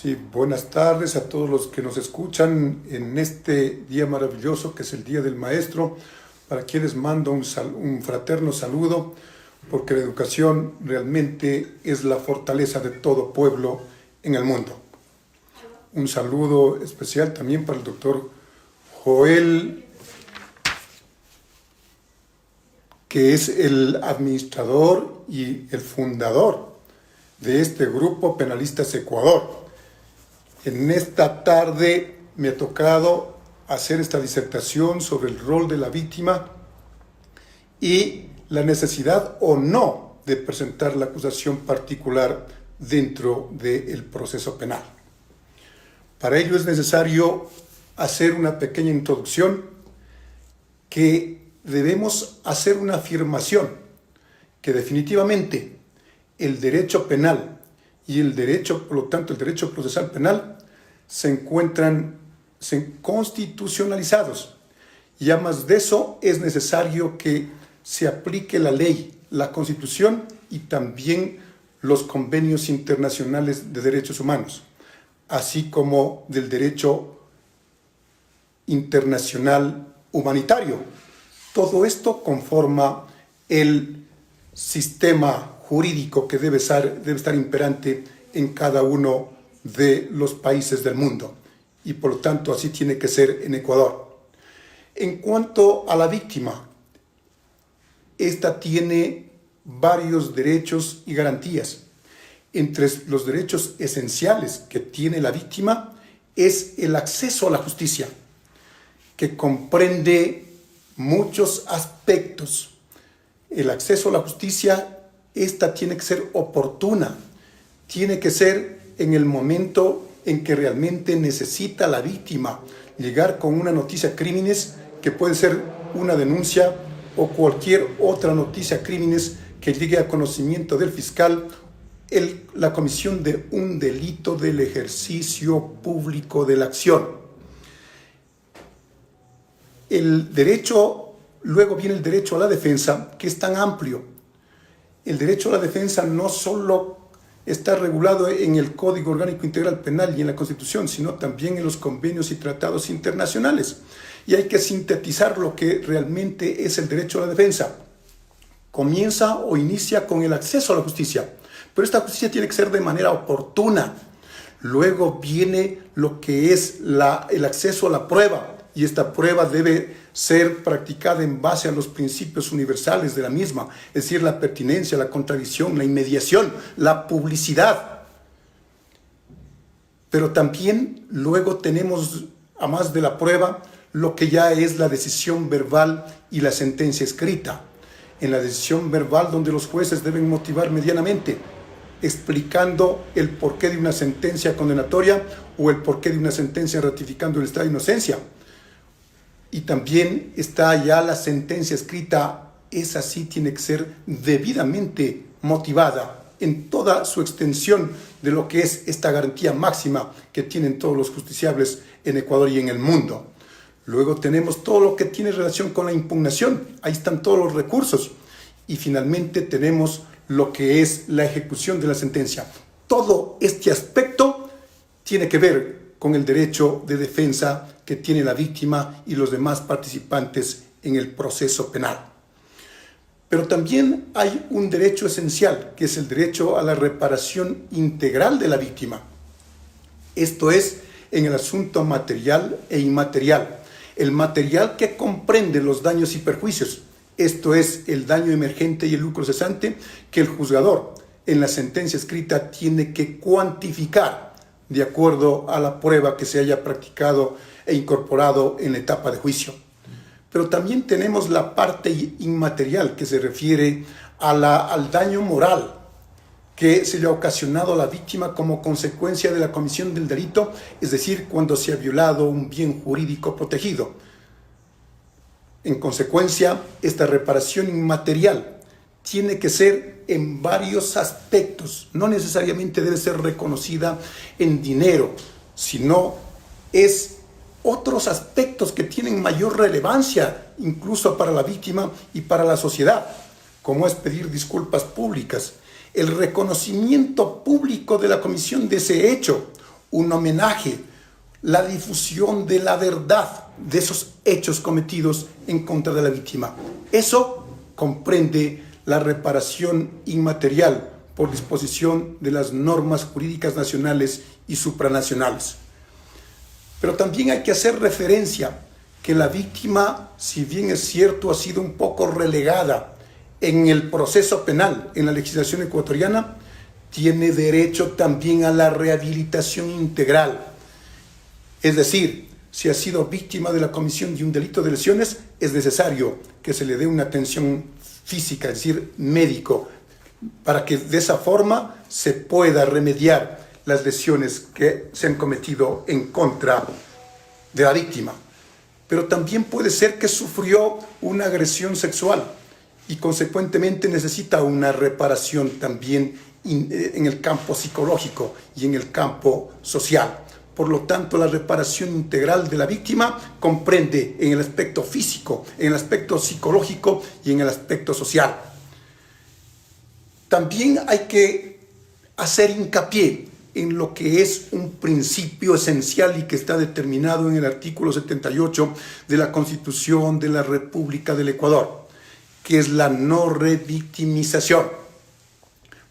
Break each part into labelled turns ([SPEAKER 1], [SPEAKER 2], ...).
[SPEAKER 1] Sí, buenas tardes a todos los que nos escuchan en este día maravilloso que es el Día del Maestro, para quienes mando un fraterno saludo, porque la educación realmente es la fortaleza de todo pueblo en el mundo. Un saludo especial también para el doctor Joel, que es el administrador y el fundador de este grupo Penalistas Ecuador. En esta tarde me ha tocado hacer esta disertación sobre el rol de la víctima y la necesidad o no de presentar la acusación particular dentro del proceso penal. Para ello es necesario hacer una pequeña introducción, que debemos hacer una afirmación que definitivamente el derecho penal y el derecho, por lo tanto el derecho procesal penal, se encuentran constitucionalizados. Y además de eso es necesario que se aplique la ley, la Constitución y también los convenios internacionales de derechos humanos, así como del derecho internacional humanitario. Todo esto conforma el sistema jurídico que debe estar imperante en cada uno de los países del mundo, y por lo tanto así tiene que ser en Ecuador. En cuanto a la víctima, esta tiene varios derechos y garantías. Entre los derechos esenciales que tiene la víctima es el acceso a la justicia, que comprende muchos aspectos. El acceso a la justicia, esta tiene que ser oportuna, tiene que ser en el momento en que realmente necesita la víctima llegar con una noticia crímenes, que puede ser una denuncia o cualquier otra noticia crímenes que llegue a conocimiento del fiscal, la comisión de un delito del ejercicio público de la acción. Luego viene el derecho a la defensa, que es tan amplio. El derecho a la defensa no solo está regulado en el Código Orgánico Integral Penal y en la Constitución, sino también en los convenios y tratados internacionales. Y hay que sintetizar lo que realmente es el derecho a la defensa. Comienza o inicia con el acceso a la justicia, pero esta justicia tiene que ser de manera oportuna. Luego viene lo que es el acceso a la prueba, y esta prueba debe ser practicada en base a los principios universales de la misma, es decir, la pertinencia, la contradicción, la inmediación, la publicidad. Pero también luego tenemos, a más de la prueba, lo que ya es la decisión verbal y la sentencia escrita. En la decisión verbal, donde los jueces deben motivar medianamente, explicando el porqué de una sentencia condenatoria o el porqué de una sentencia ratificando el estado de inocencia. Y también está ya la sentencia escrita, esa sí tiene que ser debidamente motivada en toda su extensión de lo que es esta garantía máxima que tienen todos los justiciables en Ecuador y en el mundo. Luego tenemos todo lo que tiene relación con la impugnación, ahí están todos los recursos. Y finalmente tenemos lo que es la ejecución de la sentencia. Todo este aspecto tiene que ver con el derecho de defensa que tiene la víctima y los demás participantes en el proceso penal. Pero también hay un derecho esencial, que es el derecho a la reparación integral de la víctima. Esto es en el asunto material e inmaterial. El material, que comprende los daños y perjuicios. Esto es el daño emergente y el lucro cesante, que el juzgador en la sentencia escrita tiene que cuantificar de acuerdo a la prueba que se haya practicado e incorporado en la etapa de juicio. Pero también tenemos la parte inmaterial, que se refiere al daño moral que se le ha ocasionado a la víctima como consecuencia de la comisión del delito, es decir, cuando se ha violado un bien jurídico protegido. En consecuencia, esta reparación inmaterial tiene que ser en varios aspectos. No necesariamente debe ser reconocida en dinero, sino es otros aspectos que tienen mayor relevancia, incluso para la víctima y para la sociedad, como es pedir disculpas públicas, el reconocimiento público de la comisión de ese hecho, un homenaje, la difusión de la verdad de esos hechos cometidos en contra de la víctima. Eso comprende la reparación inmaterial por disposición de las normas jurídicas nacionales y supranacionales. Pero también hay que hacer referencia que la víctima, si bien es cierto, ha sido un poco relegada en el proceso penal, en la legislación ecuatoriana, tiene derecho también a la rehabilitación integral. Es decir, si ha sido víctima de la comisión de un delito de lesiones, es necesario que se le dé una atención física, es decir, médico, para que de esa forma se pueda remediar las lesiones que se han cometido en contra de la víctima. Pero también puede ser que sufrió una agresión sexual y consecuentemente necesita una reparación también en el campo psicológico y en el campo social. Por lo tanto, la reparación integral de la víctima comprende en el aspecto físico, en el aspecto psicológico y en el aspecto social. También hay que hacer hincapié en lo que es un principio esencial y que está determinado en el artículo 78 de la Constitución de la República del Ecuador, que es la no revictimización.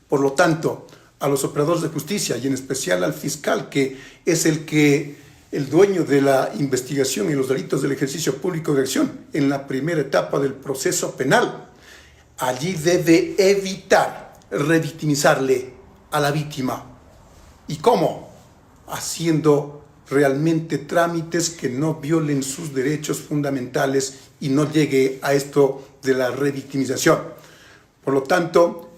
[SPEAKER 1] Por lo tanto, a los operadores de justicia y en especial al fiscal, que es el dueño de la investigación y los delitos del ejercicio público de acción en la primera etapa del proceso penal, allí debe evitar revictimizarle a la víctima. ¿Y cómo? Haciendo realmente trámites que no violen sus derechos fundamentales y no llegue a esto de la revictimización. Por lo tanto,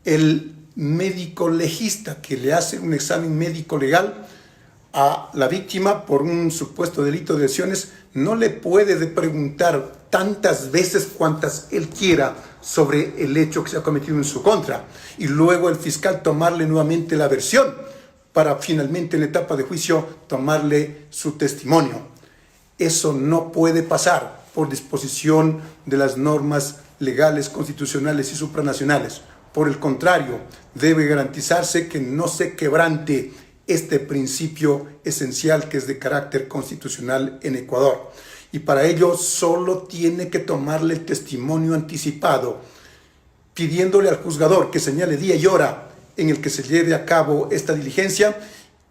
[SPEAKER 1] el médico legista que le hace un examen médico legal a la víctima por un supuesto delito de lesiones no le puede preguntar tantas veces cuantas él quiera sobre el hecho que se ha cometido en su contra y luego el fiscal tomarle nuevamente la versión para finalmente en la etapa de juicio tomarle su testimonio. Eso no puede pasar por disposición de las normas legales, constitucionales y supranacionales. Por el contrario, debe garantizarse que no se quebrante este principio esencial que es de carácter constitucional en Ecuador. Y para ello solo tiene que tomarle el testimonio anticipado, pidiéndole al juzgador que señale día y hora en el que se lleve a cabo esta diligencia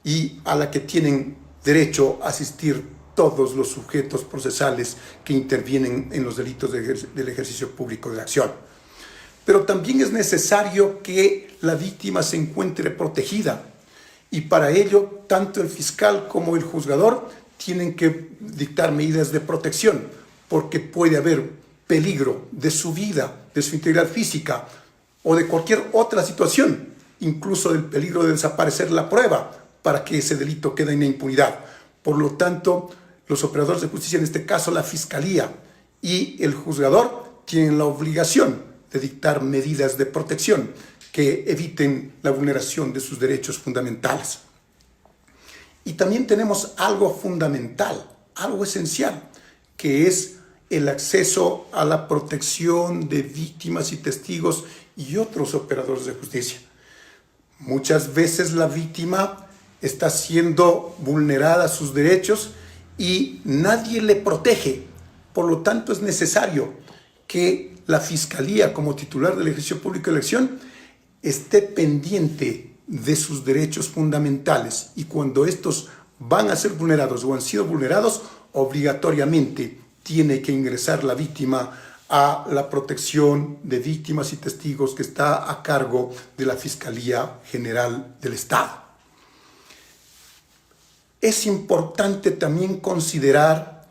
[SPEAKER 1] y a la que tienen derecho a asistir todos los sujetos procesales que intervienen en los delitos del ejercicio público de la acción. Pero también es necesario que la víctima se encuentre protegida y para ello tanto el fiscal como el juzgador tienen que dictar medidas de protección porque puede haber peligro de su vida, de su integridad física o de cualquier otra situación, incluso del peligro de desaparecer la prueba para que ese delito quede en la impunidad. Por lo tanto, los operadores de justicia, en este caso la Fiscalía y el juzgador, tienen la obligación de dictar medidas de protección que eviten la vulneración de sus derechos fundamentales. Y también tenemos algo fundamental, algo esencial, que es el acceso a la protección de víctimas y testigos y otros operadores de justicia. Muchas veces la víctima está siendo vulnerada sus derechos y nadie le protege. Por lo tanto, es necesario que la Fiscalía, como titular del ejercicio público de elección, esté pendiente de sus derechos fundamentales y cuando estos van a ser vulnerados o han sido vulnerados, obligatoriamente tiene que ingresar la víctima a la protección de víctimas y testigos que está a cargo de la Fiscalía General del Estado. Es importante también considerar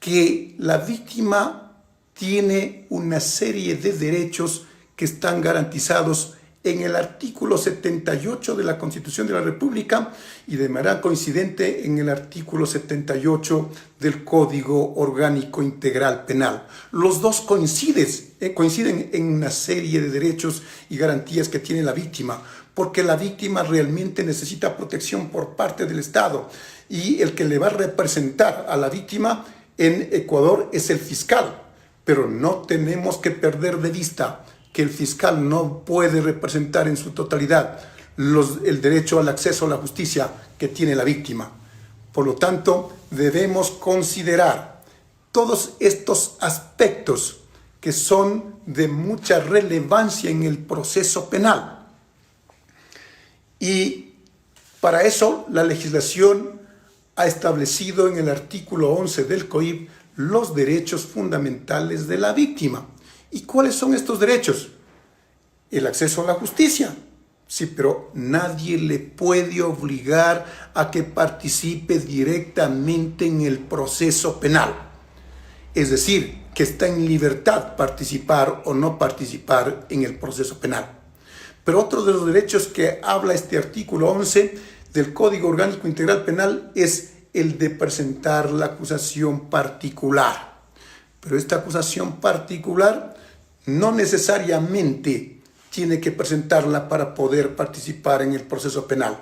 [SPEAKER 1] que la víctima tiene una serie de derechos que están garantizados en el artículo 78 de la Constitución de la República y de manera coincidente en el artículo 78 del Código Orgánico Integral Penal. Los dos coinciden en una serie de derechos y garantías que tiene la víctima, porque la víctima realmente necesita protección por parte del Estado y el que le va a representar a la víctima en Ecuador es el fiscal, pero no tenemos que perder de vista que el fiscal no puede representar en su totalidad el derecho al acceso a la justicia que tiene la víctima. Por lo tanto, debemos considerar todos estos aspectos que son de mucha relevancia en el proceso penal. Y para eso la legislación ha establecido en el artículo 11 del COIP los derechos fundamentales de la víctima. ¿Y cuáles son estos derechos? El acceso a la justicia. Sí, pero nadie le puede obligar a que participe directamente en el proceso penal. Es decir, que está en libertad participar o no participar en el proceso penal. Pero otro de los derechos que habla este artículo 11 del Código Orgánico Integral Penal es el de presentar la acusación particular. Pero esta acusación particular no necesariamente tiene que presentarla para poder participar en el proceso penal.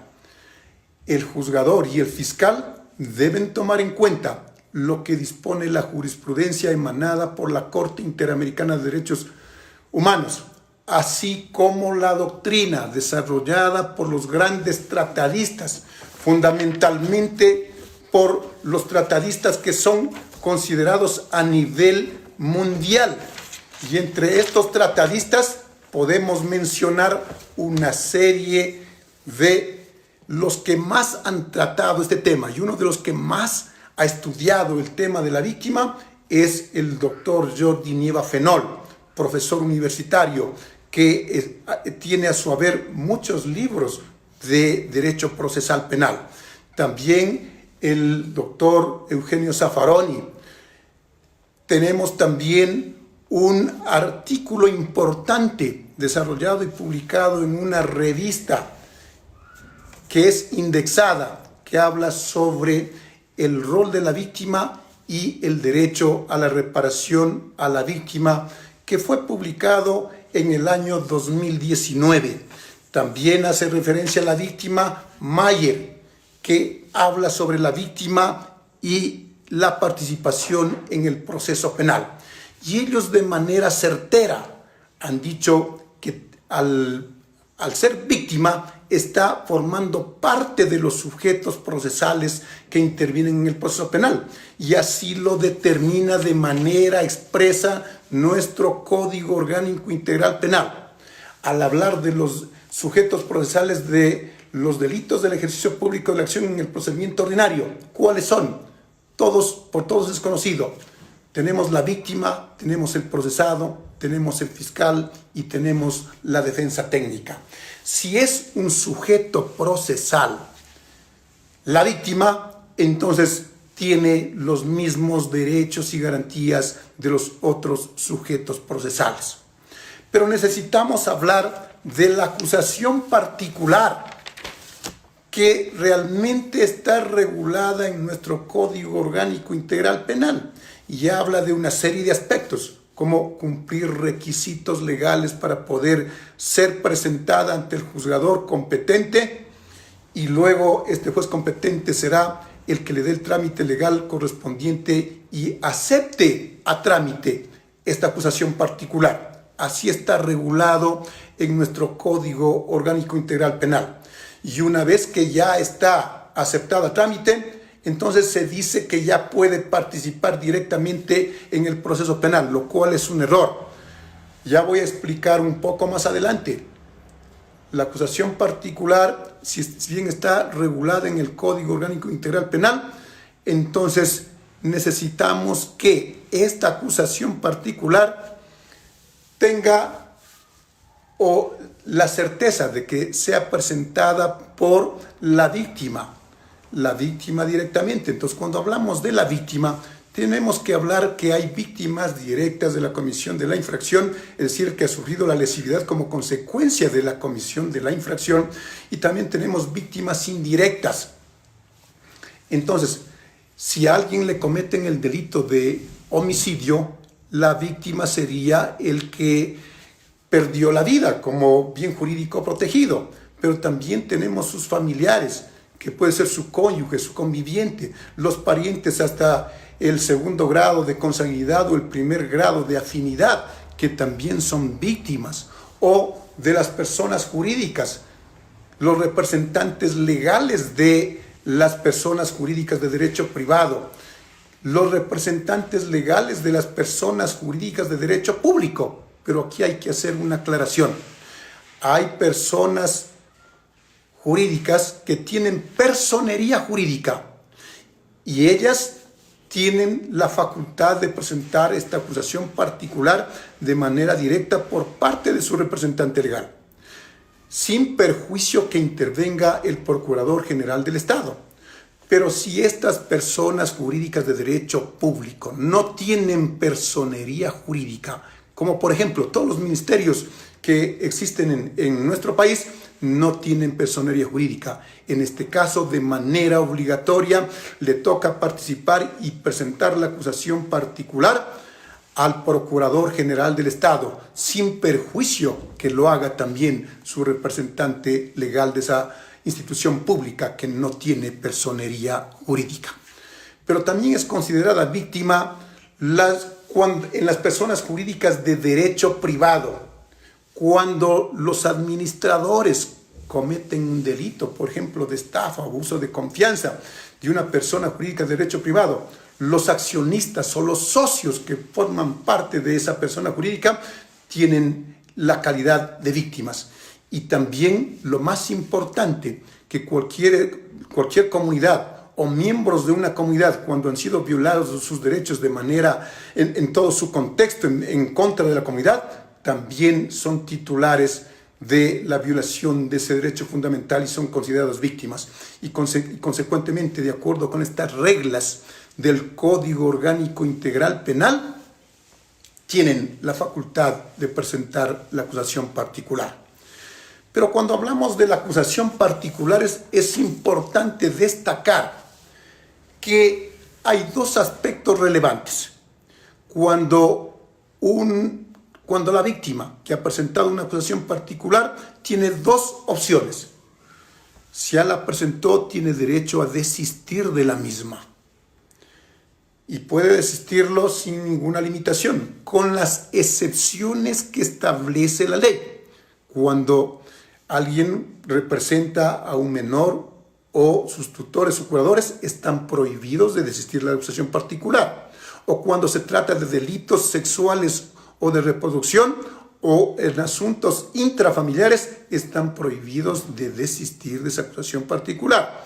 [SPEAKER 1] El juzgador y el fiscal deben tomar en cuenta lo que dispone la jurisprudencia emanada por la Corte Interamericana de Derechos Humanos, así como la doctrina desarrollada por los grandes tratadistas, fundamentalmente por los tratadistas que son considerados a nivel mundial. Y entre estos tratadistas podemos mencionar una serie de los que más han tratado este tema, y uno de los que más ha estudiado el tema de la víctima es el doctor Jordi Nieva Fenol, profesor universitario, que tiene a su haber muchos libros de derecho procesal penal. También el doctor Eugenio Zaffaroni. Tenemos también un artículo importante desarrollado y publicado en una revista que es indexada, que habla sobre el rol de la víctima y el derecho a la reparación a la víctima, que fue publicado en el año 2019. También hace referencia a la víctima Mayer, que habla sobre la víctima y la participación en el proceso penal. Y ellos de manera certera han dicho que al ser víctima está formando parte de los sujetos procesales que intervienen en el proceso penal. Y así lo determina de manera expresa nuestro Código Orgánico Integral Penal. Al hablar de los sujetos procesales de los delitos del ejercicio público de la acción en el procedimiento ordinario, ¿cuáles son? Por todos es conocido. Tenemos la víctima, tenemos el procesado, tenemos el fiscal y tenemos la defensa técnica. Si es un sujeto procesal, la víctima, entonces tiene los mismos derechos y garantías de los otros sujetos procesales. Pero necesitamos hablar de la acusación particular, que realmente está regulada en nuestro Código Orgánico Integral Penal y habla de una serie de aspectos, como cumplir requisitos legales para poder ser presentada ante el juzgador competente, y luego este juez competente será el que le dé el trámite legal correspondiente y acepte a trámite esta acusación particular. Así está regulado en nuestro Código Orgánico Integral Penal. Y una vez que ya está aceptada a trámite, entonces se dice que ya puede participar directamente en el proceso penal, lo cual es un error. Ya voy a explicar un poco más adelante. La acusación particular, si bien está regulada en el Código Orgánico Integral Penal, entonces necesitamos que esta acusación particular tenga la certeza de que sea presentada por la víctima directamente. Entonces, cuando hablamos de la víctima, tenemos que hablar que hay víctimas directas de la comisión de la infracción, es decir, que ha sufrido la lesividad como consecuencia de la comisión de la infracción, y también tenemos víctimas indirectas. Entonces, si a alguien le cometen el delito de homicidio, la víctima sería el que perdió la vida como bien jurídico protegido, pero también tenemos sus familiares, que puede ser su cónyuge, su conviviente, los parientes hasta el segundo grado de consanguinidad o el primer grado de afinidad, que también son víctimas, o de las personas jurídicas, los representantes legales de las personas jurídicas de derecho privado, los representantes legales de las personas jurídicas de derecho público. Pero aquí hay que hacer una aclaración. Hay personas jurídicas que tienen personería jurídica y ellas tienen la facultad de presentar esta acusación particular de manera directa por parte de su representante legal, sin perjuicio que intervenga el Procurador General del Estado. Pero si estas personas jurídicas de derecho público no tienen personería jurídica, como por ejemplo todos los ministerios que existen en nuestro país, no tienen personería jurídica. En este caso, de manera obligatoria, le toca participar y presentar la acusación particular al Procurador General del Estado, sin perjuicio que lo haga también su representante legal de esa institución pública que no tiene personería jurídica. Pero también es considerada víctima en las personas jurídicas de derecho privado, cuando los administradores cometen un delito, por ejemplo, de estafa o abuso de confianza de una persona jurídica de derecho privado. Los accionistas o los socios que forman parte de esa persona jurídica tienen la calidad de víctimas. Y también, lo más importante, que cualquier comunidad o miembros de una comunidad, cuando han sido violados sus derechos de manera, en todo su contexto, en contra de la comunidad, también son titulares de la violación de ese derecho fundamental y son considerados víctimas. Y consecuentemente, de acuerdo con estas reglas del Código Orgánico Integral Penal, tienen la facultad de presentar la acusación particular. Pero cuando hablamos de la acusación particular es importante destacar que hay dos aspectos relevantes. Cuando la víctima que ha presentado una acusación particular tiene dos opciones. Si ya la presentó, tiene derecho a desistir de la misma. Y puede desistirlo sin ninguna limitación, con las excepciones que establece la ley. Cuando alguien representa a un menor o sus tutores o curadores, están prohibidos de desistir de la acusación particular. O cuando se trata de delitos sexuales o de reproducción, o en asuntos intrafamiliares, están prohibidos de desistir de esa acusación particular.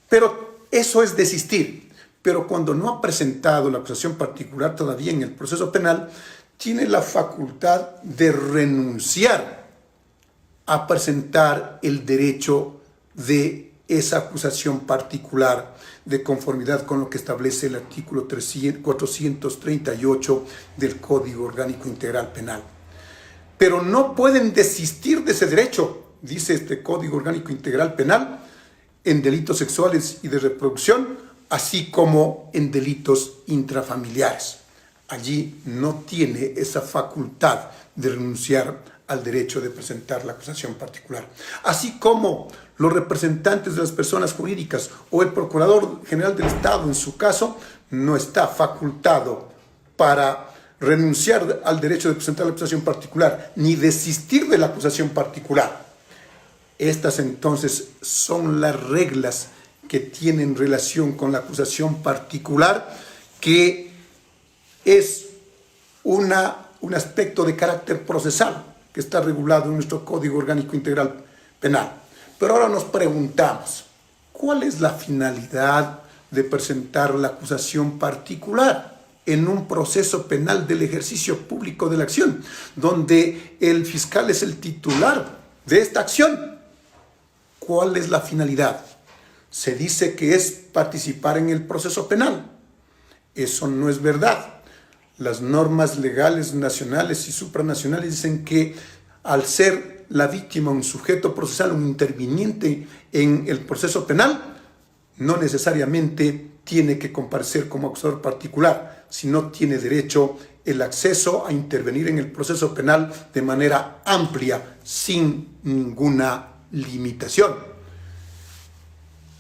[SPEAKER 1] Pero eso es desistir. Pero cuando no ha presentado la acusación particular todavía en el proceso penal, tiene la facultad de renunciar a presentar el derecho de esa acusación particular, de conformidad con lo que establece el artículo 438 del Código Orgánico Integral Penal. Pero no pueden desistir de ese derecho, dice este Código Orgánico Integral Penal, en delitos sexuales y de reproducción, así como en delitos intrafamiliares. Allí no tiene esa facultad de renunciar al derecho de presentar la acusación particular. Así como los representantes de las personas jurídicas o el Procurador General del Estado, en su caso, no está facultado para renunciar al derecho de presentar la acusación particular, ni desistir de la acusación particular. Estas entonces son las reglas que tienen relación con la acusación particular, que es un aspecto de carácter procesal que está regulado en nuestro Código Orgánico Integral Penal. Pero ahora nos preguntamos, ¿cuál es la finalidad de presentar la acusación particular en un proceso penal del ejercicio público de la acción, donde el fiscal es el titular de esta acción? ¿Cuál es la finalidad? Se dice que es participar en el proceso penal. Eso no es verdad. Las normas legales nacionales y supranacionales dicen que al ser la víctima un sujeto procesal, un interviniente en el proceso penal, no necesariamente tiene que comparecer como acusador particular, sino tiene derecho el acceso a intervenir en el proceso penal de manera amplia, sin ninguna limitación.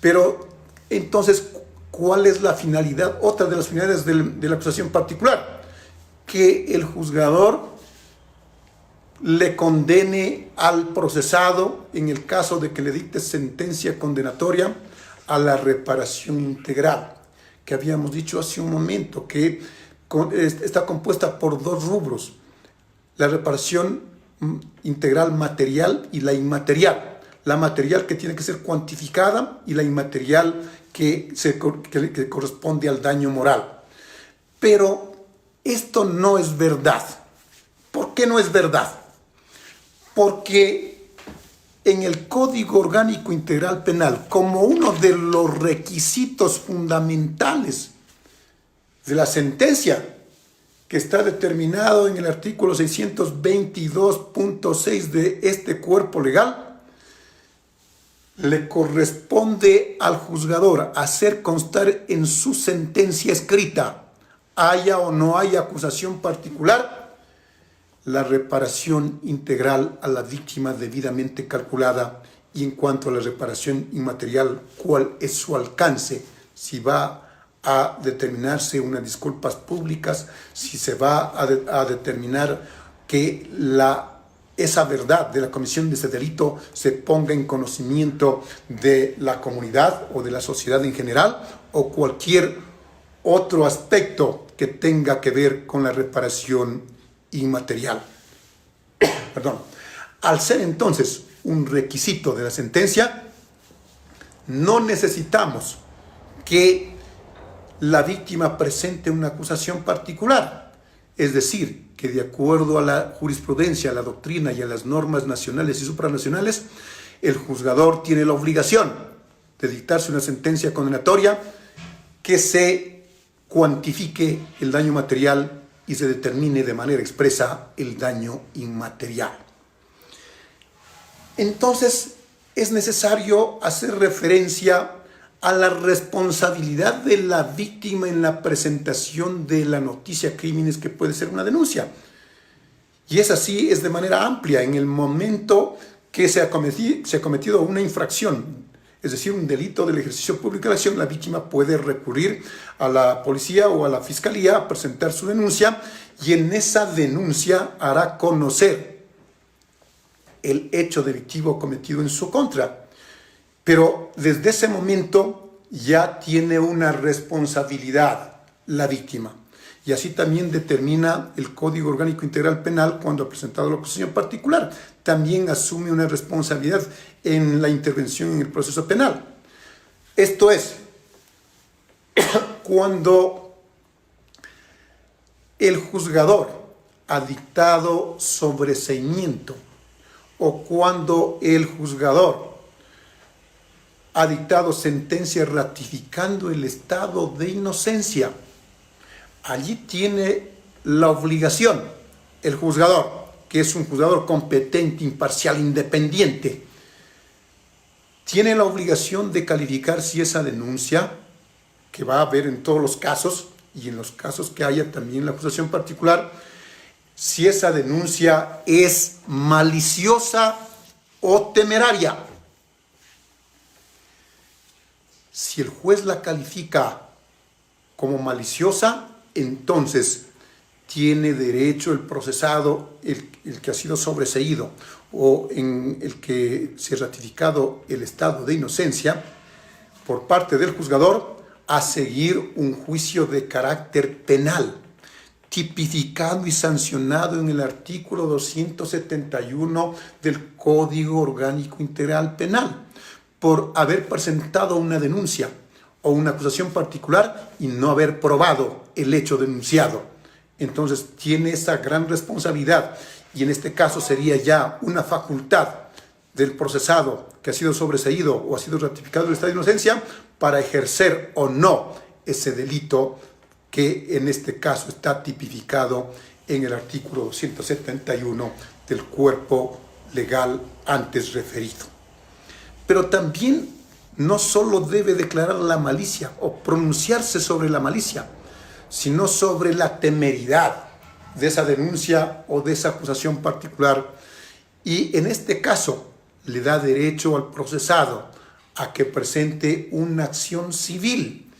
[SPEAKER 1] Pero entonces, ¿cuál es la finalidad? Otra de las finalidades de la acusación particular, que el juzgador le condene al procesado, en el caso de que le dicte sentencia condenatoria, a la reparación integral, que habíamos dicho hace un momento, que está compuesta por dos rubros: la reparación integral material y la inmaterial. La material, que tiene que ser cuantificada, y la inmaterial, que corresponde al daño moral. Pero esto no es verdad. ¿Por qué no es verdad? Porque en el Código Orgánico Integral Penal, como uno de los requisitos fundamentales de la sentencia, que está determinado en el artículo 622.6 de este cuerpo legal, le corresponde al juzgador hacer constar en su sentencia escrita, haya o no haya acusación particular, la reparación integral a la víctima debidamente calculada, y en cuanto a la reparación inmaterial, cuál es su alcance, si va a determinarse unas disculpas públicas, si se va a determinar que esa verdad de la comisión de ese delito se ponga en conocimiento de la comunidad o de la sociedad en general, o cualquier otro aspecto que tenga que ver con la reparación inmaterial. Perdón. Al ser entonces un requisito de la sentencia, no necesitamos que la víctima presente una acusación particular. Es decir, que de acuerdo a la jurisprudencia, a la doctrina y a las normas nacionales y supranacionales, el juzgador tiene la obligación de dictarse una sentencia condenatoria que se cuantifique el daño material y se determine de manera expresa el daño inmaterial. Entonces, es necesario hacer referencia a la responsabilidad de la víctima en la presentación de la noticia crímenes, que puede ser una denuncia. Y es así, es de manera amplia. En el momento que se ha cometido una infracción, es decir, un delito del ejercicio público de la acción, la víctima puede recurrir a la policía o a la fiscalía a presentar su denuncia, y en esa denuncia hará conocer el hecho delictivo cometido en su contra. Pero desde ese momento ya tiene una responsabilidad la víctima. Y así también determina el Código Orgánico Integral Penal cuando ha presentado la acusación particular. También asume una responsabilidad en la intervención en el proceso penal. Esto es, cuando el juzgador ha dictado sobreseimiento, o cuando el juzgador ha dictado sentencia ratificando el estado de inocencia, allí tiene la obligación el juzgador, que es un juzgador competente, imparcial, independiente, tiene la obligación de calificar si esa denuncia, que va a haber en todos los casos, y en los casos que haya también la acusación particular, si esa denuncia es maliciosa o temeraria. Si el juez la califica como maliciosa, entonces tiene derecho el procesado, el que ha sido sobreseído, o en el que se ha ratificado el estado de inocencia, por parte del juzgador, a seguir un juicio de carácter penal, tipificado y sancionado en el artículo 271 del Código Orgánico Integral Penal, por haber presentado una denuncia o una acusación particular y no haber probado el hecho denunciado. Entonces tiene esa gran responsabilidad, y en este caso sería ya una facultad del procesado que ha sido sobreseído o ha sido ratificado el estado de inocencia para ejercer o no ese delito, que en este caso está tipificado en el artículo 271 del cuerpo legal antes referido. Pero también no solo debe declarar la malicia o pronunciarse sobre la malicia, sino sobre la temeridad de esa denuncia o de esa acusación particular. Y en este caso le da derecho al procesado a que presente una acción civil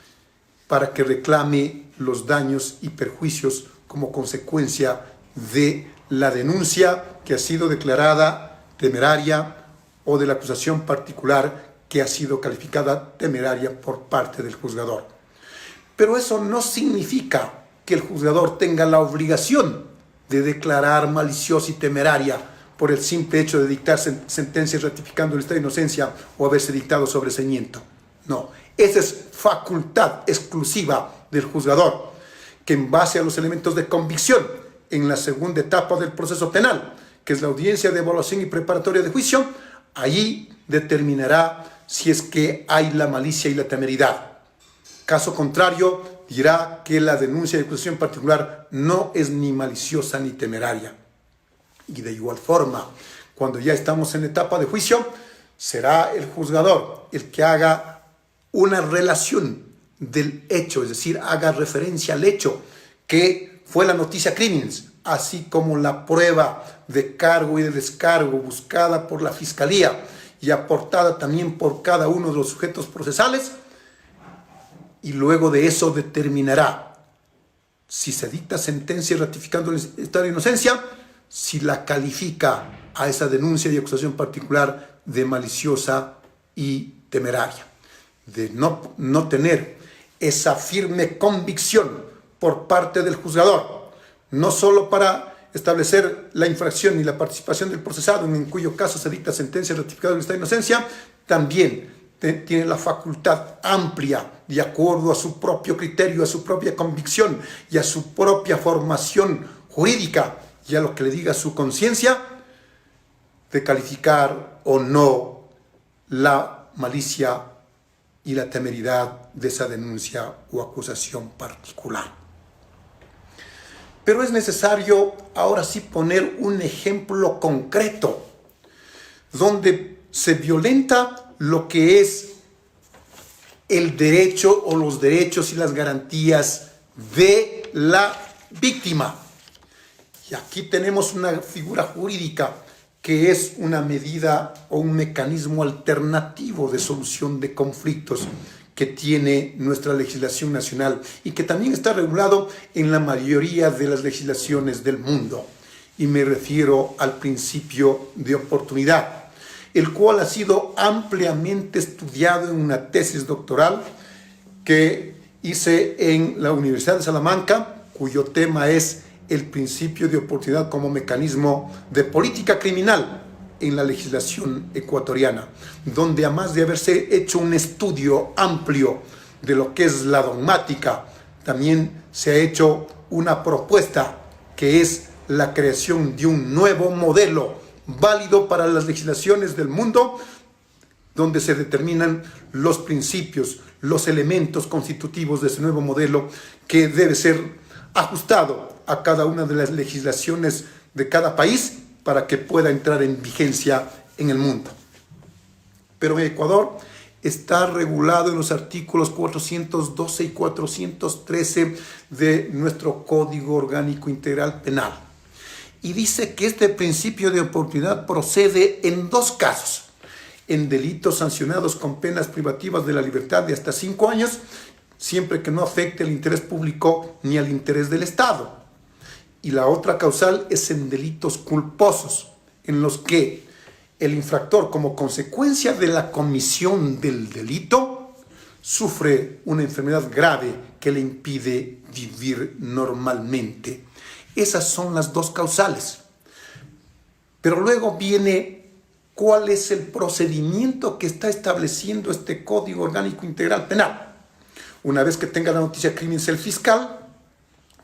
[SPEAKER 1] para que reclame los daños y perjuicios como consecuencia de la denuncia que ha sido declarada temeraria o de la acusación particular que ha sido calificada temeraria por parte del juzgador. Pero eso no significa que el juzgador tenga la obligación de declarar maliciosa y temeraria por el simple hecho de dictar sentencias ratificando el estado de inocencia o haberse dictado sobreseimiento. No, esa es facultad exclusiva del juzgador, que en base a los elementos de convicción en la segunda etapa del proceso penal, que es la audiencia de evaluación y preparatoria de juicio, allí determinará si es que hay la malicia y la temeridad. Caso contrario, dirá que la denuncia de acusación particular no es ni maliciosa ni temeraria. Y de igual forma, cuando ya estamos en la etapa de juicio, será el juzgador el que haga una relación del hecho, es decir, haga referencia al hecho que fue la noticia criminals, así como la prueba de cargo y de descargo buscada por la Fiscalía y aportada también por cada uno de los sujetos procesales, y luego de eso determinará si se dicta sentencia ratificando el estado de inocencia, si la califica a esa denuncia y acusación particular de maliciosa y temeraria. De no tener esa firme convicción por parte del juzgador, no solo para establecer la infracción y la participación del procesado, en cuyo caso se dicta sentencia ratificada del estado de inocencia, también tiene la facultad amplia, de acuerdo a su propio criterio, a su propia convicción y a su propia formación jurídica y a lo que le diga su conciencia, de calificar o no la malicia y la temeridad de esa denuncia o acusación particular. Pero es necesario ahora sí poner un ejemplo concreto donde se violenta lo que es el derecho o los derechos y las garantías de la víctima. Y aquí tenemos una figura jurídica que es una medida o un mecanismo alternativo de solución de conflictos que tiene nuestra legislación nacional y que también está regulado en la mayoría de las legislaciones del mundo. Y me refiero al principio de oportunidad, el cual ha sido ampliamente estudiado en una tesis doctoral que hice en la Universidad de Salamanca, cuyo tema es el principio de oportunidad como mecanismo de política criminal en la legislación ecuatoriana, donde además de haberse hecho un estudio amplio de lo que es la dogmática, también se ha hecho una propuesta que es la creación de un nuevo modelo válido para las legislaciones del mundo, donde se determinan los principios, los elementos constitutivos de ese nuevo modelo que debe ser ajustado a cada una de las legislaciones de cada país para que pueda entrar en vigencia en el mundo. Pero en Ecuador está regulado en los artículos 412 y 413 de nuestro Código Orgánico Integral Penal. Y dice que este principio de oportunidad procede en dos casos: en delitos sancionados con penas privativas de la libertad de hasta 5 años, siempre que no afecte el interés público ni al interés del Estado. Y la otra causal es en delitos culposos, en los que el infractor, como consecuencia de la comisión del delito, sufre una enfermedad grave que le impide vivir normalmente. Esas son las dos causales. Pero luego viene cuál es el procedimiento que está estableciendo este Código Orgánico Integral Penal. Una vez que tenga la noticia criminal el fiscal,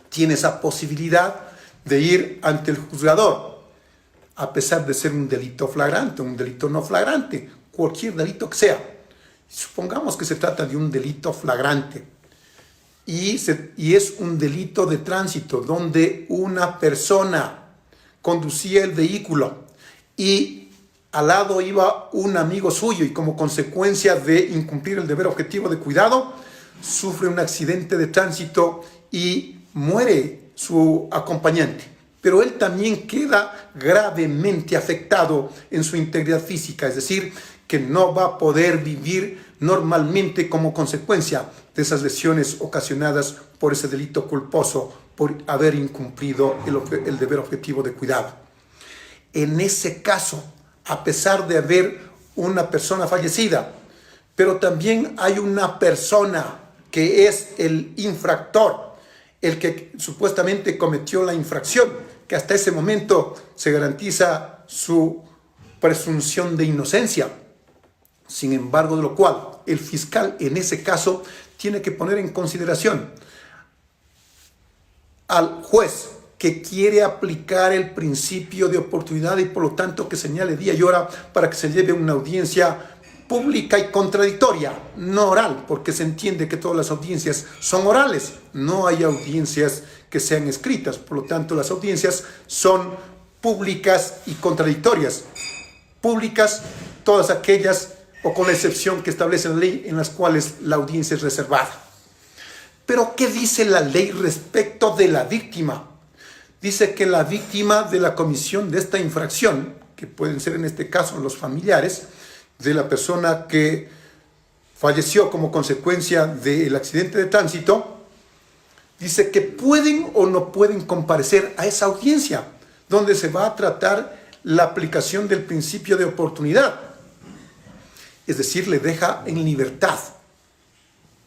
[SPEAKER 1] tiene esa posibilidad de ir ante el juzgador, a pesar de ser un delito flagrante, un delito no flagrante, cualquier delito que sea. Supongamos que se trata de un delito flagrante y es un delito de tránsito donde una persona conducía el vehículo y al lado iba un amigo suyo y como consecuencia de incumplir el deber objetivo de cuidado, sufre un accidente de tránsito y muere su acompañante. pero él también queda gravemente afectado en su integridad física, es decir, que no va a poder vivir normalmente como consecuencia de esas lesiones ocasionadas por ese delito culposo, por haber incumplido el deber objetivo de cuidado. En ese caso, a pesar de haber una persona fallecida, pero también hay una persona que es el infractor, el que supuestamente cometió la infracción, que hasta ese momento se garantiza su presunción de inocencia. Sin embargo, de lo cual el fiscal en ese caso tiene que poner en consideración al juez que quiere aplicar el principio de oportunidad y por lo tanto que señale día y hora para que se lleve una audiencia pública y contradictoria, no oral, porque se entiende que todas las audiencias son orales, no hay audiencias que sean escritas, por lo tanto las audiencias son públicas y contradictorias. Públicas, todas aquellas, o con la excepción que establece la ley, en las cuales la audiencia es reservada. Pero, ¿qué dice la ley respecto de la víctima? Dice que la víctima de la comisión de esta infracción, que pueden ser en este caso los familiares de la persona que falleció como consecuencia del accidente de tránsito, dice que pueden o no pueden comparecer a esa audiencia, donde se va a tratar la aplicación del principio de oportunidad. Es decir, le deja en libertad,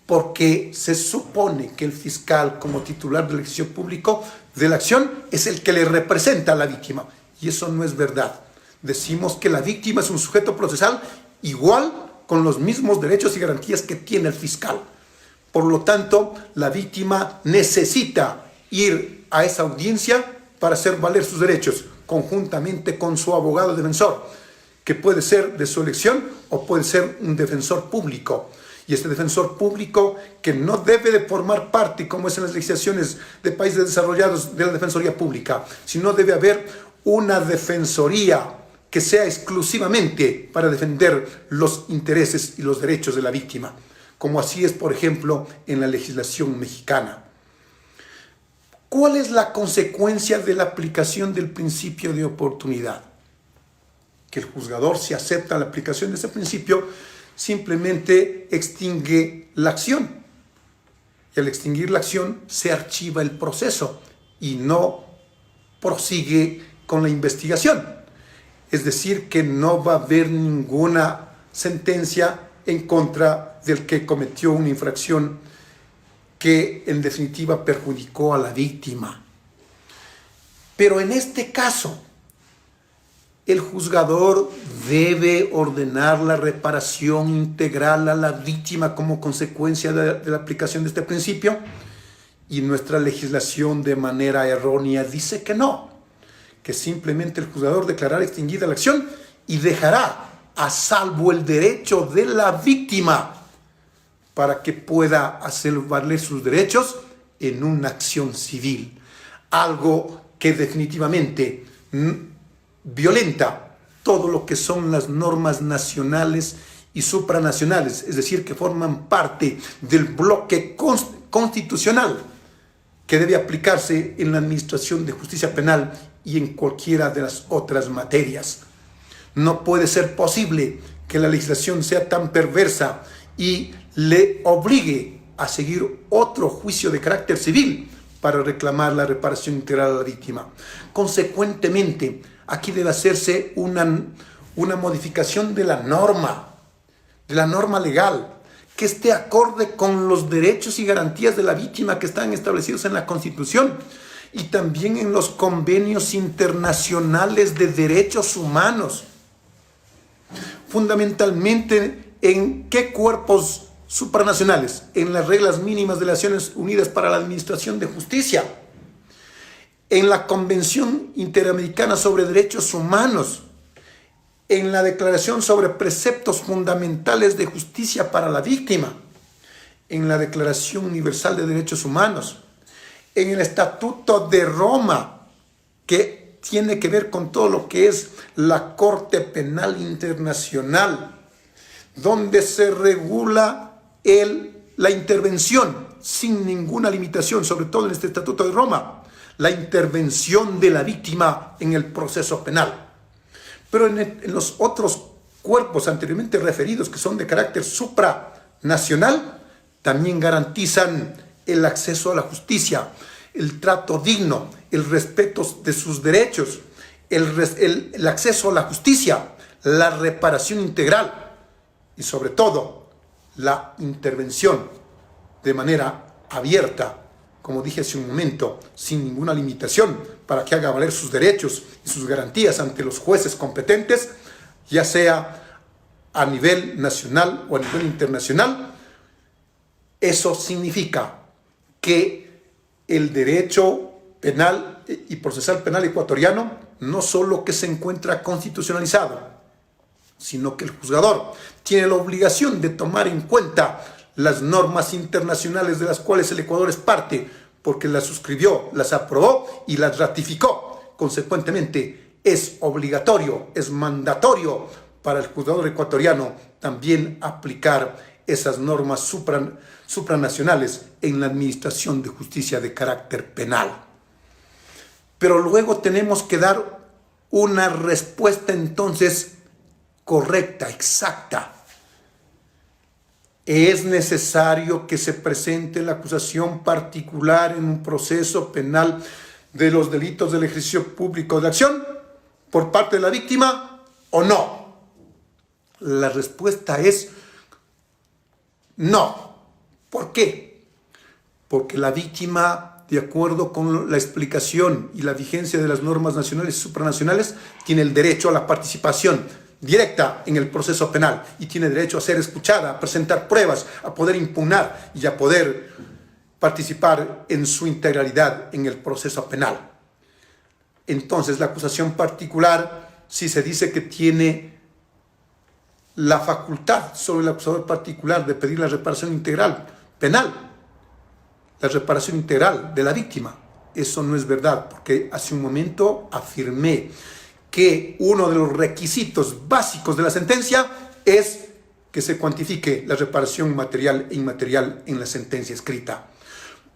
[SPEAKER 1] porque se supone que el fiscal, como titular del ejercicio público de la acción, es el que le representa a la víctima, y eso no es verdad. Decimos que la víctima es un sujeto procesal igual, con los mismos derechos y garantías que tiene el fiscal. Por lo tanto, la víctima necesita ir a esa audiencia para hacer valer sus derechos, conjuntamente con su abogado defensor, que puede ser de su elección o puede ser un defensor público. Y este defensor público, que no debe de formar parte, como es en las legislaciones de países desarrollados, de la defensoría pública, sino debe haber una defensoría que sea exclusivamente para defender los intereses y los derechos de la víctima, como así es, por ejemplo, en la legislación mexicana. ¿Cuál es la consecuencia de la aplicación del principio de oportunidad? Que el juzgador, si acepta la aplicación de ese principio, simplemente extingue la acción. Y al extinguir la acción, se archiva el proceso y no prosigue con la investigación. Es decir, que no va a haber ninguna sentencia en contra del que cometió una infracción que en definitiva perjudicó a la víctima. Pero en este caso, el juzgador debe ordenar la reparación integral a la víctima como consecuencia de la aplicación de este principio, y nuestra legislación de manera errónea dice que no, que simplemente el juzgador declarará extinguida la acción y dejará a salvo el derecho de la víctima para que pueda hacer valer sus derechos en una acción civil. Algo que definitivamente violenta todo lo que son las normas nacionales y supranacionales, es decir, que forman parte del bloque constitucional que debe aplicarse en la administración de justicia penal y en cualquiera de las otras materias. No puede ser posible que la legislación sea tan perversa y le obligue a seguir otro juicio de carácter civil para reclamar la reparación integral a la víctima. Consecuentemente, aquí debe hacerse una modificación de la norma legal, que esté acorde con los derechos y garantías de la víctima que están establecidos en la Constitución y también en los convenios internacionales de derechos humanos. Fundamentalmente, ¿en qué cuerpos supranacionales? En las reglas mínimas de las Naciones Unidas para la Administración de Justicia, en la Convención Interamericana sobre Derechos Humanos, en la Declaración sobre Preceptos Fundamentales de Justicia para la Víctima, en la Declaración Universal de Derechos Humanos, en el Estatuto de Roma, que tiene que ver con todo lo que es la Corte Penal Internacional, donde se regula la intervención sin ninguna limitación, sobre todo en este Estatuto de Roma, la intervención de la víctima en el proceso penal. Pero en los otros cuerpos anteriormente referidos, que son de carácter supranacional, también garantizan el acceso a la justicia, el trato digno, el respeto de sus derechos, el acceso a la justicia, la reparación integral y sobre todo la intervención de manera abierta, como dije hace un momento, sin ninguna limitación, para que haga valer sus derechos y sus garantías ante los jueces competentes, ya sea a nivel nacional o a nivel internacional. Eso significa que el derecho penal y procesal penal ecuatoriano no solo que se encuentra constitucionalizado, sino que el juzgador tiene la obligación de tomar en cuenta las normas internacionales de las cuales el Ecuador es parte, porque las suscribió, las aprobó y las ratificó. Consecuentemente, es obligatorio, es mandatorio para el juzgador ecuatoriano también aplicar esas normas supranacionales en la administración de justicia de carácter penal. Pero luego tenemos que dar una respuesta entonces correcta, exacta. Es necesario que se presente la acusación particular en un proceso penal de los delitos del ejercicio público de acción por parte de la víctima o no. La respuesta es no. ¿Por qué? Porque la víctima, de acuerdo con la explicación y la vigencia de las normas nacionales y supranacionales, tiene el derecho a la participación directa en el proceso penal y tiene derecho a ser escuchada, a presentar pruebas, a poder impugnar y a poder participar en su integralidad en el proceso penal. Entonces, la acusación particular, si se dice que tiene la facultad sobre el acusador particular de pedir la reparación integral penal, la reparación integral de la víctima, eso no es verdad, porque hace un momento afirmé que uno de los requisitos básicos de la sentencia es que se cuantifique la reparación material e inmaterial en la sentencia escrita.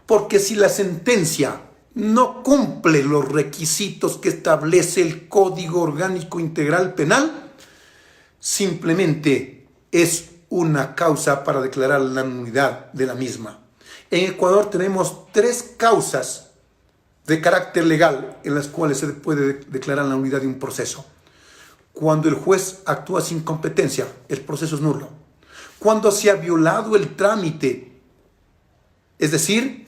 [SPEAKER 1] Porque si la sentencia no cumple los requisitos que establece el Código Orgánico Integral Penal, simplemente es una causa para declarar la nulidad de la misma. En Ecuador tenemos 3 causas de carácter legal en las cuales se puede declarar la nulidad de un proceso. Cuando el juez actúa sin competencia, el proceso es nulo. Cuando se ha violado el trámite, es decir,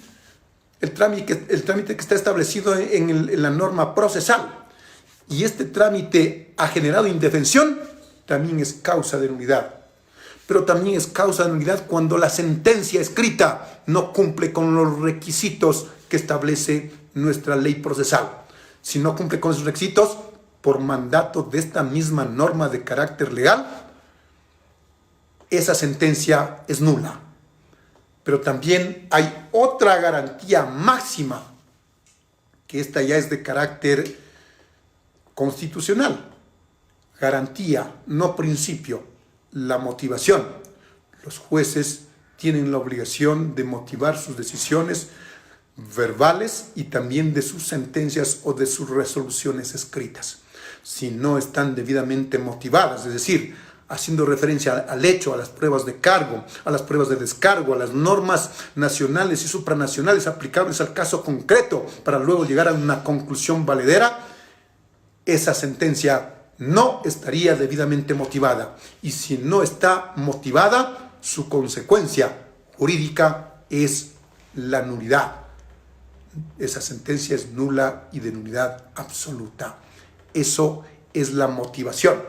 [SPEAKER 1] el trámite que está establecido en la norma procesal, y este trámite ha generado indefensión, también es causa de nulidad. Pero también es causa de nulidad cuando la sentencia escrita no cumple con los requisitos que establece nuestra ley procesal. Si no cumple con esos requisitos, por mandato de esta misma norma de carácter legal, esa sentencia es nula. Pero también hay otra garantía máxima, que esta ya es de carácter constitucional. Garantía, no principio, la motivación. Los jueces tienen la obligación de motivar sus decisiones verbales y también de sus sentencias o de sus resoluciones escritas. Si no están debidamente motivadas, es decir, haciendo referencia al hecho, a las pruebas de cargo, a las pruebas de descargo, a las normas nacionales y supranacionales aplicables al caso concreto para luego llegar a una conclusión valedera, esa sentencia no estaría debidamente motivada. Y si no está motivada, su consecuencia jurídica es la nulidad. Esa sentencia es nula y de nulidad absoluta. Eso es la motivación.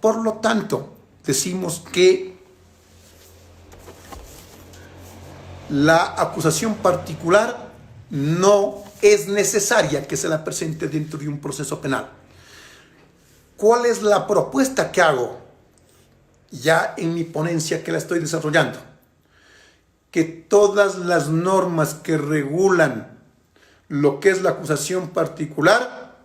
[SPEAKER 1] Por lo tanto, decimos que la acusación particular no es necesaria que se la presente dentro de un proceso penal. ¿Cuál es la propuesta que hago ya en mi ponencia que la estoy desarrollando? Que todas las normas que regulan lo que es la acusación particular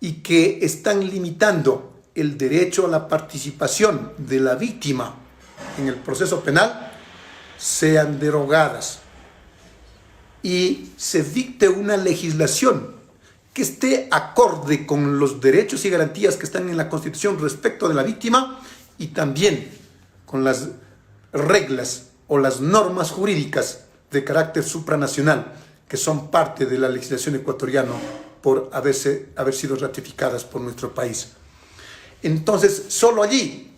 [SPEAKER 1] y que están limitando el derecho a la participación de la víctima en el proceso penal sean derogadas. y se dicte una legislación que esté acorde con los derechos y garantías que están en la Constitución respecto de la víctima y también con las reglas o las normas jurídicas de carácter supranacional que son parte de la legislación ecuatoriana por haber sido ratificadas por nuestro país. Entonces, solo allí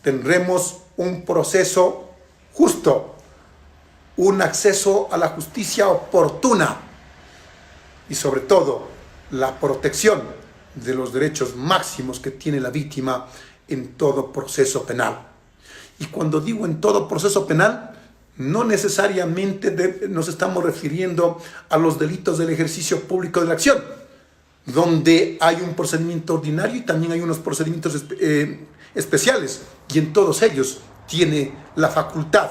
[SPEAKER 1] tendremos un proceso justo, un acceso a la justicia oportuna y sobre todo la protección de los derechos máximos que tiene la víctima en todo proceso penal. Y cuando digo en todo proceso penal, no necesariamente nos estamos refiriendo a los delitos del ejercicio público de la acción, donde hay un procedimiento ordinario y también hay unos procedimientos especiales, y en todos ellos tiene la facultad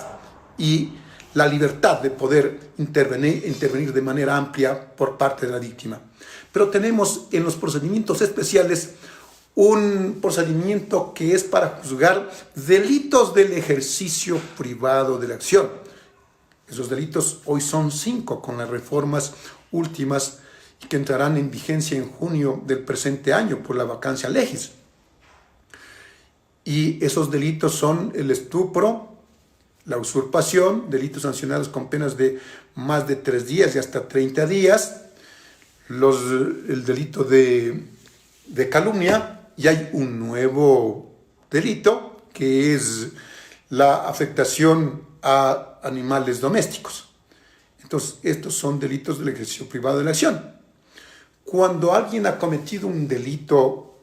[SPEAKER 1] y la libertad de poder intervenir de manera amplia por parte de la víctima. Pero tenemos en los procedimientos especiales un procedimiento que es para juzgar delitos del ejercicio privado de la acción. Esos delitos hoy son 5 con las reformas últimas y que entrarán en vigencia en junio del presente año por la vacancia legis. Y esos delitos son el estupro, la usurpación, delitos sancionados con penas de más de 3 días y hasta 30 días, el delito de calumnia, y hay un nuevo delito que es la afectación a animales domésticos. Entonces, estos son delitos del ejercicio privado de la acción. Cuando alguien ha cometido un delito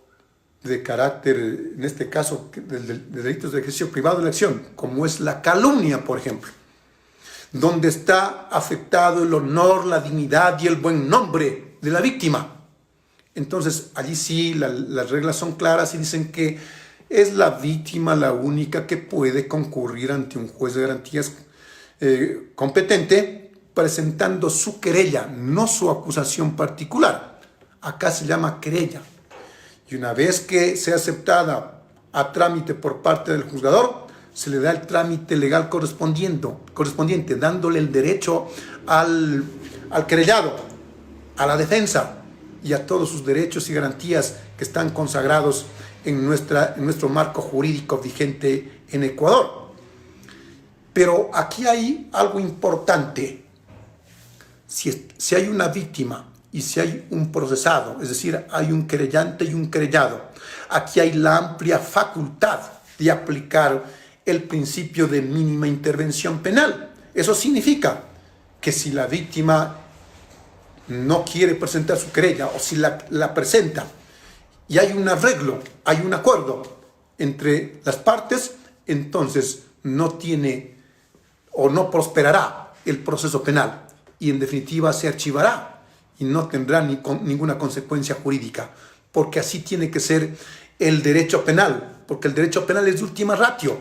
[SPEAKER 1] de carácter, en este caso, de delitos de ejercicio privado de la acción, como es la calumnia, por ejemplo, donde está afectado el honor, la dignidad y el buen nombre de la víctima. Entonces, allí sí las reglas son claras y dicen que es la víctima la única que puede concurrir ante un juez de garantías competente presentando su querella, no su acusación particular. Acá se llama querella. Y una vez que sea aceptada a trámite por parte del juzgador, se le da el trámite legal correspondiente, dándole el derecho al querellado, a la defensa y a todos sus derechos y garantías que están consagrados en nuestro marco jurídico vigente en Ecuador. Pero aquí hay algo importante. Si hay una víctima y si hay un procesado, es decir, hay un querellante y un querellado, aquí hay la amplia facultad de aplicar el principio de mínima intervención penal. Eso significa que si la víctima no quiere presentar su querella o si la presenta y hay un arreglo, hay un acuerdo entre las partes, entonces no tiene o no prosperará el proceso penal y en definitiva se archivará y no tendrá ninguna consecuencia jurídica, porque así tiene que ser el derecho penal, porque el derecho penal es de última ratio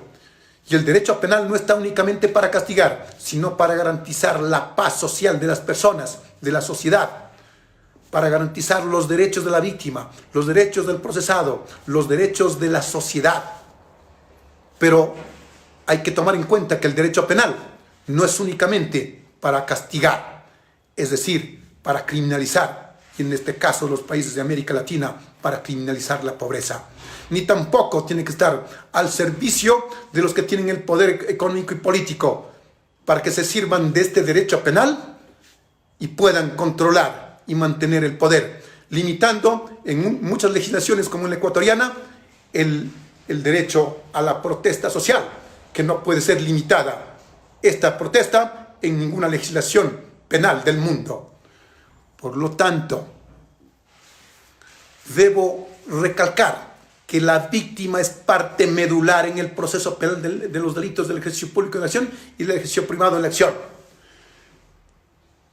[SPEAKER 1] y el derecho penal no está únicamente para castigar, sino para garantizar la paz social de las personas, de la sociedad, para garantizar los derechos de la víctima, los derechos del procesado, los derechos de la sociedad. Pero hay que tomar en cuenta que el derecho penal no es únicamente para castigar, es decir, para criminalizar, y en este caso los países de América Latina, para criminalizar la pobreza. Ni tampoco tiene que estar al servicio de los que tienen el poder económico y político, para que se sirvan de este derecho penal y puedan controlar y mantener el poder, limitando en muchas legislaciones como en la ecuatoriana el derecho a la protesta social, que no puede ser limitada esta protesta en ninguna legislación penal del mundo. Por lo tanto, debo recalcar que la víctima es parte medular en el proceso penal de los delitos del ejercicio público de la acción y del ejercicio privado de la acción.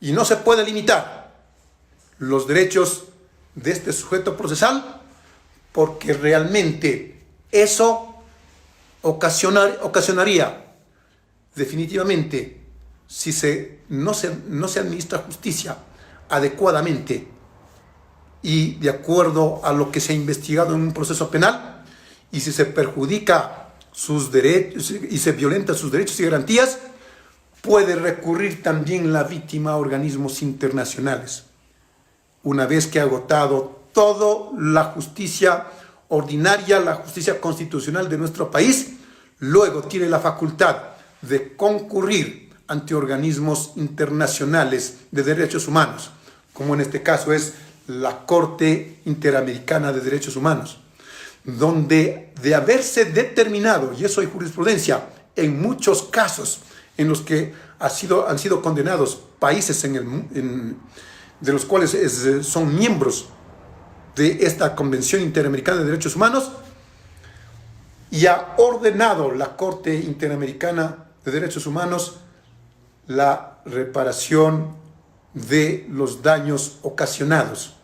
[SPEAKER 1] Y no se puede limitar los derechos de este sujeto procesal porque realmente eso ocasionaría definitivamente, si no se administra justicia adecuadamente y de acuerdo a lo que se ha investigado en un proceso penal, y si se perjudica sus derechos y se violentan sus derechos y garantías, puede recurrir también la víctima a organismos internacionales. Una vez que ha agotado toda la justicia ordinaria, la justicia constitucional de nuestro país, luego tiene la facultad de concurrir ante organismos internacionales de derechos humanos, como en este caso es la Corte Interamericana de Derechos Humanos, donde de haberse determinado, y eso hay jurisprudencia, en muchos casos en los que han sido condenados países de los cuales son miembros de esta Convención Interamericana de Derechos Humanos, y ha ordenado la Corte Interamericana de Derechos Humanos la reparación de los daños ocasionados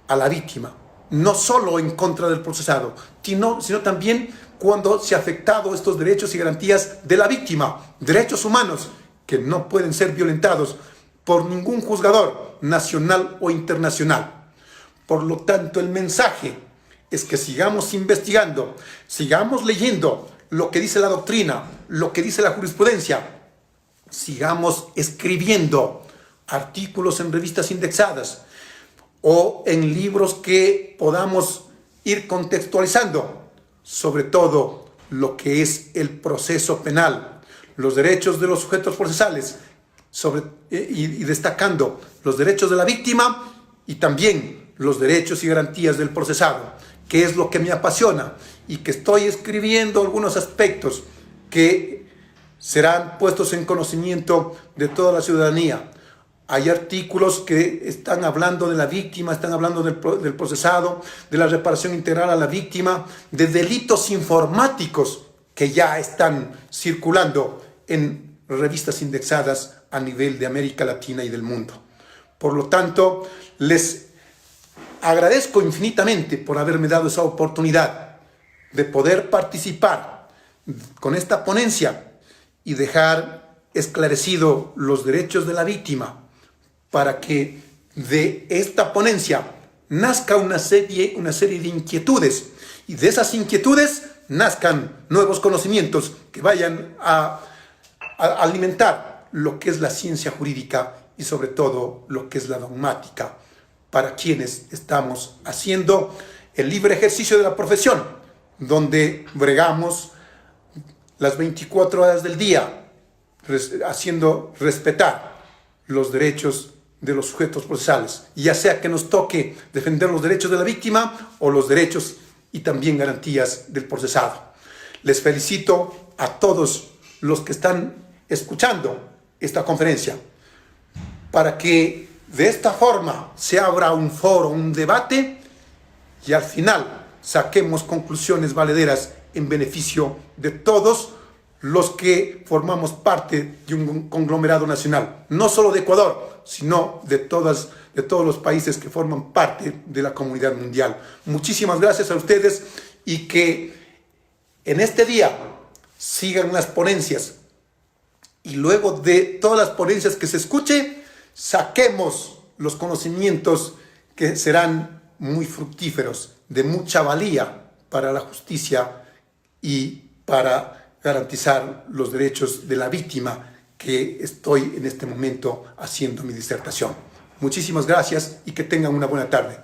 [SPEAKER 1] a la víctima, no solo en contra del procesado, sino también cuando se ha afectado estos derechos y garantías de la víctima, derechos humanos que no pueden ser violentados por ningún juzgador nacional o internacional. Por lo tanto, el mensaje es que sigamos investigando, sigamos leyendo lo que dice la doctrina, lo que dice la jurisprudencia, sigamos escribiendo artículos en revistas indexadas o en libros que podamos ir contextualizando, sobre todo lo que es el proceso penal, los derechos de los sujetos procesales, y destacando los derechos de la víctima y también los derechos y garantías del procesado, que es lo que me apasiona y que estoy escribiendo algunos aspectos que serán puestos en conocimiento de toda la ciudadanía. Hay artículos que están hablando de la víctima, están hablando del procesado, de la reparación integral a la víctima, de delitos informáticos que ya están circulando en revistas indexadas a nivel de América Latina y del mundo. Por lo tanto, les agradezco infinitamente por haberme dado esa oportunidad de poder participar con esta ponencia y dejar esclarecido los derechos de la víctima, para que de esta ponencia nazca una serie de inquietudes, y de esas inquietudes nazcan nuevos conocimientos que vayan a alimentar lo que es la ciencia jurídica y sobre todo lo que es la dogmática, para quienes estamos haciendo el libre ejercicio de la profesión, donde bregamos las 24 horas del día, haciendo respetar los derechos de los sujetos procesales, ya sea que nos toque defender los derechos de la víctima o los derechos y también garantías del procesado. Les felicito a todos los que están escuchando esta conferencia, para que de esta forma se abra un foro, un debate, y al final saquemos conclusiones valederas en beneficio de todos los que formamos parte de un conglomerado nacional, no solo de Ecuador, sino de todos los países que forman parte de la comunidad mundial. Muchísimas gracias a ustedes, y que en este día sigan las ponencias, y luego de todas las ponencias que se escuche, saquemos los conocimientos que serán muy fructíferos, de mucha valía para la justicia y para garantizar los derechos de la víctima, que estoy en este momento haciendo mi disertación. Muchísimas gracias y que tengan una buena tarde.